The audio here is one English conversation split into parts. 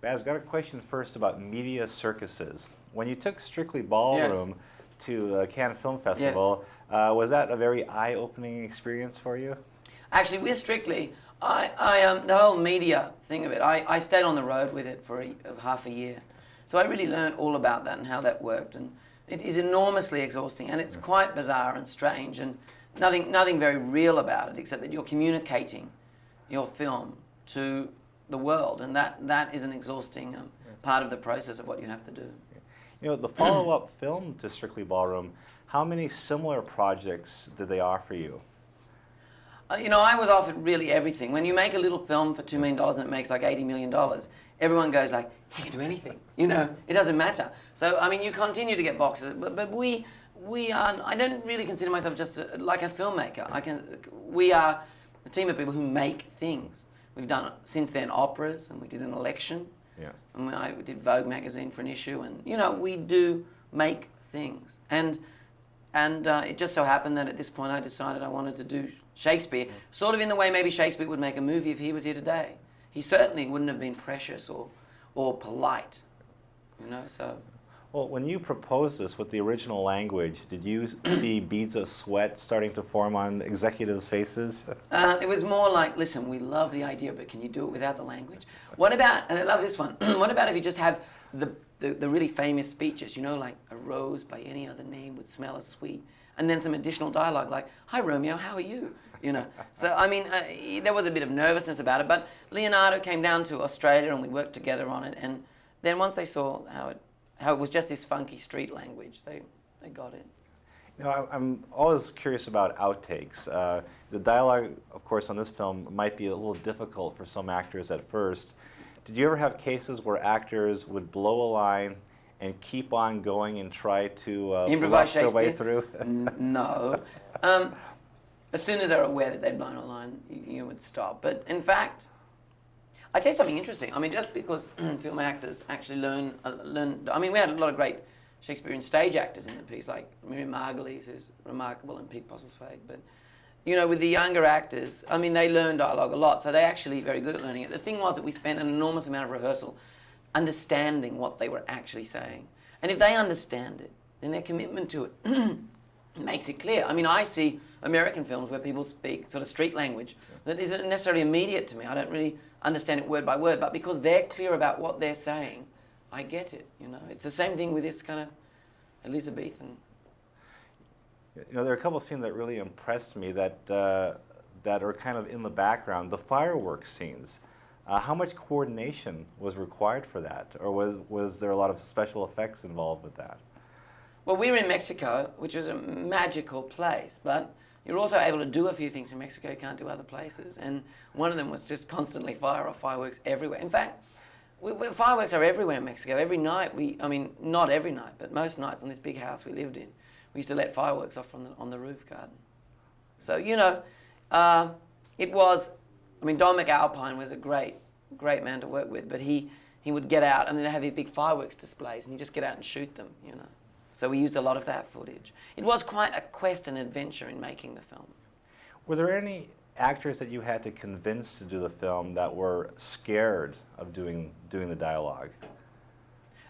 Baz, got a question first about media circuses. When you took Strictly Ballroom to the Cannes Film Festival, was that a very eye-opening experience for you? Actually, with Strictly, the whole media thing of it, I stayed on the road with it for half a year. So I really learned all about that and how that worked. And it is enormously exhausting, and it's quite bizarre and strange, and nothing very real about it, except that you're communicating your film to the world, and that is an exhausting part of the process of what you have to do. You know, the follow-up film to Strictly Ballroom, how many similar projects did they offer you? You know, I was offered really everything. When you make a little film for $2 million and it makes like $80 million, everyone goes like, you can do anything. You know, it doesn't matter. So, I mean, you continue to get boxes, but we are, I don't really consider myself just like a filmmaker. We are a team of people who make things. We've done, since then, operas, and we did an election. Yeah. And I did Vogue magazine for an issue, and, you know, we do make things. And it just so happened that at this point I decided I wanted to do Shakespeare, sort of in the way maybe Shakespeare would make a movie if he was here today. He certainly wouldn't have been precious or polite, you know, so. Well, when you proposed this with the original language, did you see beads of sweat starting to form on executives' faces? It was more like, listen, we love the idea, but can you do it without the language? What about, and I love this one, what about if you just have the really famous speeches, you know, like, a rose by any other name would smell as sweet, and then some additional dialogue like, hi Romeo, how are you? You know, so I mean, there was a bit of nervousness about it, but Leonardo came down to Australia and we worked together on it, and then once they saw how it was just this funky street language, they got it. You know, I'm always curious about outtakes. The dialogue, of course, on this film might be a little difficult for some actors at first. Did you ever have cases where actors would blow a line and keep on going and try to improvise their way through? No. As soon as they're aware that they'd blown a line, you would stop. But in fact, I tell you something interesting. I mean, just because film actors actually learn. I mean, we had a lot of great Shakespearean stage actors in the piece, like Miriam Margolyes, who's remarkable, and Pete Postlethwaite. But you know, with the younger actors, I mean, they learn dialogue a lot, so they're actually very good at learning it. The thing was that we spent an enormous amount of rehearsal understanding what they were actually saying. And if they understand it, then their commitment to it makes it clear. I mean, I see American films where people speak sort of street language that isn't necessarily immediate to me. I don't really understand it word by word, but because they're clear about what they're saying, I get it, you know. It's the same thing with this kind of Elizabethan. You know, there are a couple of scenes that really impressed me that are kind of in the background. The fireworks scenes. How much coordination was required for that? Or was there a lot of special effects involved with that? Well, we were in Mexico, which was a magical place, but you're also able to do a few things in Mexico you can't do other places. And one of them was just constantly fire off fireworks everywhere. In fact, fireworks are everywhere in Mexico. Every night, I mean, not every night, but most nights on this big house we lived in, we used to let fireworks off on the roof garden. So, you know, it was, I mean, Don McAlpine was a great man to work with, but he would get out, I mean, they have these big fireworks displays, and he'd just get out and shoot them, you know. So we used a lot of that footage. It was quite a quest and adventure in making the film. Were there any actors that you had to convince to do the film that were scared of doing the dialogue?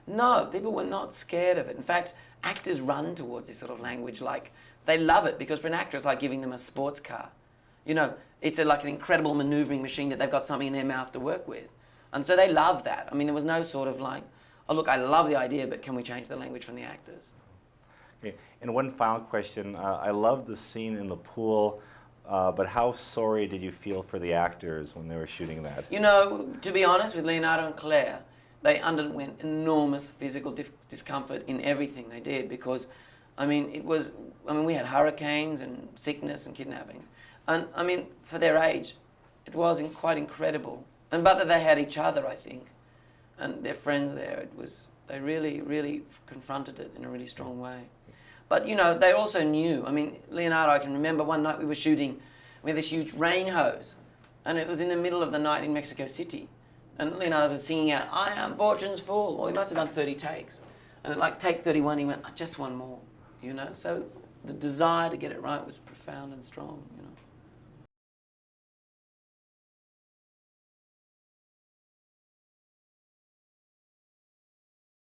No, people were not scared of it. In fact, actors run towards this sort of language, like, they love it, because for an actor it's like giving them a sports car. You know, it's like an incredible maneuvering machine that they've got something in their mouth to work with. And so they love that. I mean, there was no sort of like, oh look, I love the idea, but can we change the language from the actors? Okay. And one final question. I love the scene in the pool, but how sorry did you feel for the actors when they were shooting that? You know, to be honest, with Leonardo and Claire, they underwent enormous physical discomfort in everything they did, because, I mean, we had hurricanes and sickness and kidnappings. And, I mean, for their age, it was quite incredible. And but that they had each other, I think, and their friends there, they really, really confronted it in a really strong way. But, you know, they also knew. I mean, Leonardo, I can remember one night we were shooting, we had this huge rain hose, and it was in the middle of the night in Mexico City. And Leonardo was singing out, I am fortune's fool. Well, he must have done 30 takes. And at like take 31, he went, just one more, you know. So the desire to get it right was profound and strong, you know.